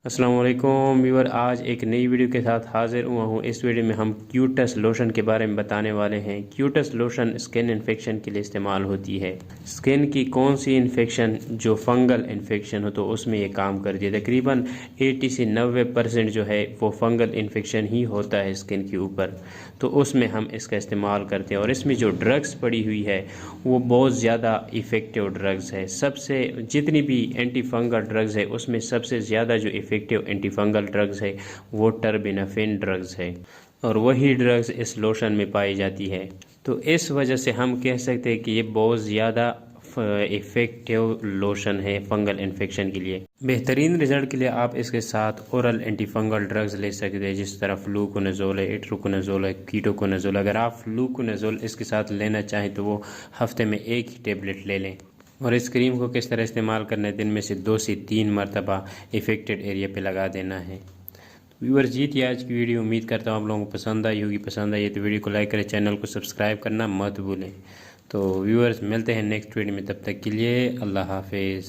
अस्सलाम वालेकुम व्यूअर, आज एक नई वीडियो के साथ हाजिर हुआ हूँ। इस वीडियो में हम क्यूटस लोशन के बारे में बताने वाले हैं। क्यूटस लोशन स्किन इन्फेक्शन के लिए इस्तेमाल होती है। स्किन की कौन सी इन्फेक्शन जो फंगल इन्फेक्शन हो तो उसमें ये काम करती है। तकरीबन 80 से 90% जो है वो फंगल इन्फेक्शन ही होता है स्किन के ऊपर, तो उसमें हम इसका इस्तेमाल करते हैं। और इसमें जो ड्रग्स पड़ी हुई है वो बहुत ज़्यादा इफ़ेक्टिव ड्रग्स है। सबसे जितनी भी एंटी फंगल ड्रग्स है उसमें सबसे ज़्यादा जो इफ़ेक्टिव एंटी फंगल ड्रग्स है वो टर्बिनाफिन ड्रग्स है, और वही ड्रग्स इस लोशन में पाई जाती है। तो इस वजह से हम कह सकते हैं कि ये बहुत ज़्यादा इफ़ेक्टिव लोशन है फंगल इन्फेक्शन के लिए। बेहतरीन रिजल्ट के लिए आप इसके साथ ओरल एंटी फंगल ड्रग्स ले सकते हैं, जिस तरह फ्लूकोनाजोल है, इट्रोकोनाजोल है, कीटोकोनाजोल। अगर आप फ्लूकोनाजोल इसके साथ लेना चाहें तो वो हफ्ते में एक ही टेबलेट ले लें। और इस क्रीम को किस तरह इस्तेमाल करना है, दिन में से 2 से 3 मरतबा इफ़ेक्टेड एरिया पे लगा देना है। व्यूअर्स जी थी आज की वीडियो। उम्मीद करता हूँ आप लोगों को पसंद आई होगी। पसंद आई है तो वीडियो को लाइक करें, चैनल को सब्सक्राइब करना मत भूलें। तो व्यूअर्स मिलते हैं नेक्स्ट वीडियो में, तब तक के लिए अल्लाह हाफिज़।